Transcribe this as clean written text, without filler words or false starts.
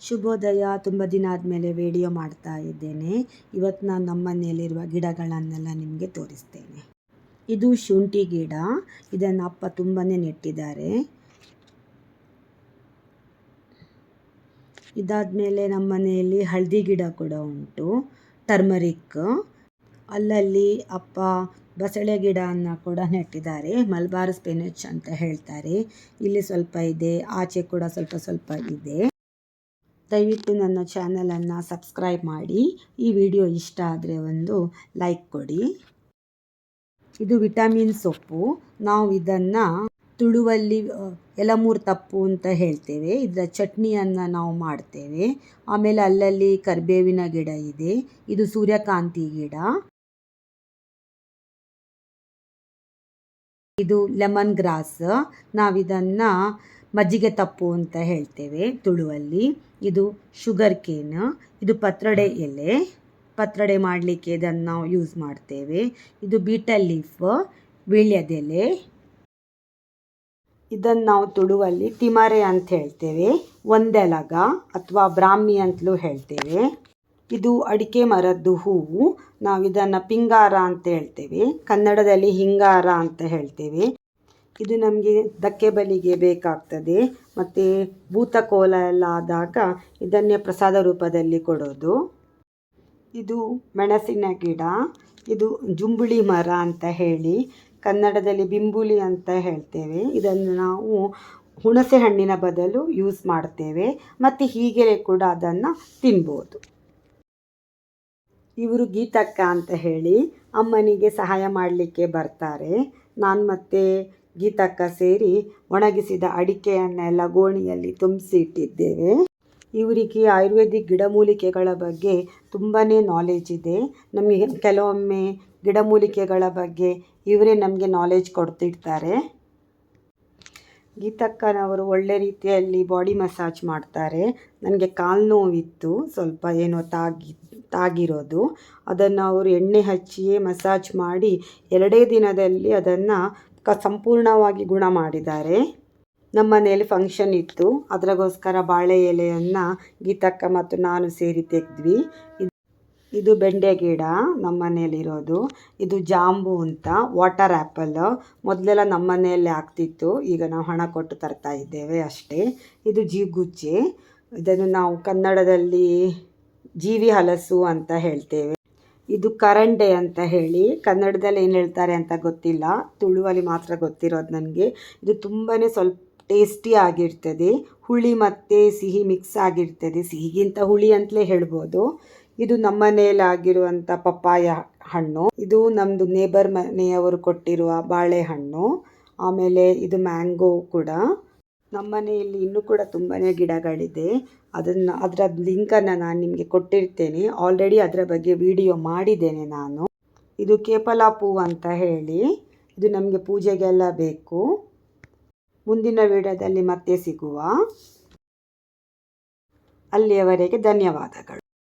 ಶುಭೋದಯ. ತುಂಬ ದಿನ ಆದಮೇಲೆ ವಿಡಿಯೋ ಮಾಡ್ತಾ ಇದ್ದೇನೆ. ಇವತ್ತು ನಾನು ನಮ್ಮ ಮನೆಯಲ್ಲಿರುವ ಗಿಡಗಳನ್ನೆಲ್ಲ ನಿಮಗೆ ತೋರಿಸ್ತೇನೆ. ಇದು ಶುಂಠಿ ಗಿಡ. ಇದನ್ನು ಅಪ್ಪ ತುಂಬಾ ನೆಟ್ಟಿದ್ದಾರೆ. ಇದಾದಮೇಲೆ ನಮ್ಮ ಮನೆಯಲ್ಲಿ ಹಳದಿ ಗಿಡ ಕೂಡ ಉಂಟು, ಟರ್ಮರಿಕ್. ಅಲ್ಲಲ್ಲಿ ಅಪ್ಪ ಬಸಳೆ ಗಿಡವನ್ನು ಕೂಡ ನೆಟ್ಟಿದ್ದಾರೆ, ಮಲಬಾರ್ ಸ್ಪಿನಚ್ ಅಂತ ಹೇಳ್ತಾರೆ. ಇಲ್ಲಿ ಸ್ವಲ್ಪ ಇದೆ, ಆಚೆ ಕೂಡ ಸ್ವಲ್ಪ ಇದೆ. ದಯವಿಟ್ಟು ನನ್ನ ಚಾನಲನ್ನು ಸಬ್ಸ್ಕ್ರೈಬ್ ಮಾಡಿ. ಈ ವಿಡಿಯೋ ಇಷ್ಟ ಆದರೆ ಒಂದು ಲೈಕ್ ಕೊಡಿ. ಇದು ವಿಟಮಿನ್ ಸೊಪ್ಪು. ನಾವು ಇದನ್ನು ತುಳುವಲ್ಲಿ ಎಲಮೂರು ತಪ್ಪು ಅಂತ ಹೇಳ್ತೇವೆ. ಇದರ ಚಟ್ನಿಯನ್ನು ನಾವು ಮಾಡ್ತೇವೆ. ಆಮೇಲೆ ಅಲ್ಲಲ್ಲಿ ಕರಿಬೇವಿನ ಗಿಡ ಇದೆ. ಇದು ಸೂರ್ಯಕಾಂತಿ ಗಿಡ. ಇದು ಲೆಮನ್ ಗ್ರಾಸ್. ನಾವಿದನ್ನು ಮಜ್ಜಿಗೆ ತಪ್ಪು ಅಂತ ಹೇಳ್ತೇವೆ ತುಳುವಲ್ಲಿ. ಇದು ಶುಗರ್ ಕೇನ್. ಇದು ಪತ್ರೊಡೆ ಎಲೆ. ಪತ್ರೊಡೆ ಮಾಡಲಿಕ್ಕೆ ಇದನ್ನು ನಾವು ಯೂಸ್ ಮಾಡ್ತೇವೆ. ಇದು ಬೀಟಲ್ ಲೀಫ್, ವೀಳ್ಯದೆಲೆ. ಇದನ್ನು ನಾವು ತುಳುವಲ್ಲಿ ತಿಮರೆ ಅಂತ ಹೇಳ್ತೇವೆ, ಒಂದೆಲಗ ಅಥವಾ ಬ್ರಾಹ್ಮಿ ಅಂತಲೂ ಹೇಳ್ತೇವೆ. ಇದು ಅಡಿಕೆ ಮರದ್ದು ಹೂವು. ನಾವು ಇದನ್ನು ಪಿಂಗಾರ ಅಂತ ಹೇಳ್ತೇವೆ, ಕನ್ನಡದಲ್ಲಿ ಹಿಂಗಾರ ಅಂತ ಹೇಳ್ತೇವೆ. ಇದು ನಮಗೆ ದಕ್ಕೆ ಬಲಿಗೆ ಬೇಕಾಗ್ತದೆ, ಮತ್ತು ಭೂತಕೋಲ ಎಲ್ಲ ಆದಾಗ ಇದನ್ನೇ ಪ್ರಸಾದ ರೂಪದಲ್ಲಿ ಕೊಡೋದು. ಇದು ಮೆಣಸಿನ ಗಿಡ. ಇದು ಜುಂಬುಳಿ ಮರ ಅಂತ ಹೇಳಿ, ಕನ್ನಡದಲ್ಲಿ ಬಿಂಬುಲಿ ಅಂತ ಹೇಳ್ತೇವೆ. ಇದನ್ನು ನಾವು ಹುಣಸೆ ಹಣ್ಣಿನ ಬದಲು ಯೂಸ್ ಮಾಡ್ತೇವೆ, ಮತ್ತು ಹೀಗೆ ಕೂಡ ಅದನ್ನು ತಿನ್ಬೋದು. ಇವರು ಗೀತಕ್ಕ ಅಂತ ಹೇಳಿ ಅಮ್ಮನಿಗೆ ಸಹಾಯ ಮಾಡಲಿಕ್ಕೆ ಬರ್ತಾರೆ. ನಾನು ಮತ್ತು ಗೀತಕ್ಕ ಸೇರಿ ಒಣಗಿಸಿದ ಅಡಿಕೆಯನ್ನೆಲ್ಲ ಗೋಣಿಯಲ್ಲಿ ತುಂಬಿಸಿ ಇಟ್ಟಿದ್ದೇವೆ. ಇವರಿಗೆ ಆಯುರ್ವೇದಿಕ್ ಗಿಡಮೂಲಿಕೆಗಳ ಬಗ್ಗೆ ತುಂಬಾ ನಾಲೆಜ್ ಇದೆ. ನಮಗೆ ಕೆಲವೊಮ್ಮೆ ಗಿಡಮೂಲಿಕೆಗಳ ಬಗ್ಗೆ ಇವರೇ ನಮಗೆ ನಾಲೆಜ್ ಕೊಡ್ತಿರ್ತಾರೆ. ಗೀತಕ್ಕನವರು ಒಳ್ಳೆ ರೀತಿಯಲ್ಲಿ ಬಾಡಿ ಮಸಾಜ್ ಮಾಡ್ತಾರೆ. ನನಗೆ ಕಾಲು ನೋವಿತ್ತು, ಸ್ವಲ್ಪ ಏನೋ ತಾಗಿರೋದು. ಅದನ್ನು ಅವರು ಎಣ್ಣೆ ಹಚ್ಚಿಯೇ ಮಸಾಜ್ ಮಾಡಿ 2 ದಿನದಲ್ಲಿ ಅದನ್ನು ಸಂಪೂರ್ಣವಾಗಿ ಗುಣ ಮಾಡಿದ್ದಾರೆ. ನಮ್ಮ ಮನೆಯಲ್ಲಿ ಫಂಕ್ಷನ್ ಇತ್ತು, ಅದಕ್ಕೋಸ್ಕರ ಬಾಳೆ ಎಲೆಯನ್ನು ಗೀತಕ್ಕ ಮತ್ತು ನಾನು ಸೇರಿ ತೆಗೆದ್ವಿ. ಇದು ಬೆಂಡೆ ಗಿಡ ನಮ್ಮ ಮನೆಯಲ್ಲಿರೋದು. ಇದು ಜಾಂಬು ಅಂತ, ವಾಟರ್ ಆ್ಯಪಲ್. ಮೊದಲೆಲ್ಲ ನಮ್ಮ ಮನೆಯಲ್ಲೇ ಆಗ್ತಿತ್ತು, ಈಗ ನಾವು ಹಣ ಕೊಟ್ಟು ತರ್ತಾ ಇದ್ದೇವೆ ಅಷ್ಟೇ. ಇದು ಜೀಗುಚ್ಚೆ. ಇದನ್ನು ನಾವು ಕನ್ನಡದಲ್ಲಿ ಜೀವಿ ಹಲಸು ಅಂತ ಹೇಳ್ತೇವೆ. ಇದು ಕರಂಡೆ ಅಂತ ಹೇಳಿ, ಕನ್ನಡದಲ್ಲಿ ಏನು ಹೇಳ್ತಾರೆ ಅಂತ ಗೊತ್ತಿಲ್ಲ, ತುಳುವಲ್ಲಿ ಮಾತ್ರ ಗೊತ್ತಿರೋದು ನನಗೆ. ಇದು ತುಂಬಾ ಸ್ವಲ್ಪ ಟೇಸ್ಟಿ ಆಗಿರ್ತದೆ. ಹುಳಿ ಮತ್ತು ಸಿಹಿ ಮಿಕ್ಸ್ ಆಗಿರ್ತದೆ, ಸಿಹಿಗಿಂತ ಹುಳಿ ಅಂತಲೇ ಹೇಳ್ಬೋದು. ಇದು ನಮ್ಮ ಮನೆಯಲ್ಲಿ ಆಗಿರುವಂಥ ಪಪ್ಪಾಯ ಹಣ್ಣು. ಇದು ನಮ್ಮದು ನೇಬರ್ ಮನೆಯವರು ಕೊಟ್ಟಿರುವ ಬಾಳೆಹಣ್ಣು. ಆಮೇಲೆ ಇದು ಮ್ಯಾಂಗೋ ಕೂಡ. ನಮ್ಮ ಮನೆಯಲ್ಲಿ ಇನ್ನೂ ಕೂಡ ತುಂಬಾ ಗಿಡಗಳಿದೆ. ಅದರ ಲಿಂಕನ್ನು ನಾನು ನಿಮಗೆ ಕೊಟ್ಟಿರ್ತೇನೆ. ಆಲ್ರೆಡಿ ಅದರ ಬಗ್ಗೆ ವಿಡಿಯೋ ಮಾಡಿದ್ದೇನೆ ನಾನು. ಇದು ಕೇಪಲ ಪೂವು ಅಂತ ಹೇಳಿ, ಇದು ನಮಗೆ ಪೂಜೆಗೆಲ್ಲ ಬೇಕು. ಮುಂದಿನ ವಿಡಿಯೋದಲ್ಲಿ ಮತ್ತೆ ಸಿಗುವ. ಅಲ್ಲಿಯವರೆಗೆ ಧನ್ಯವಾದಗಳು.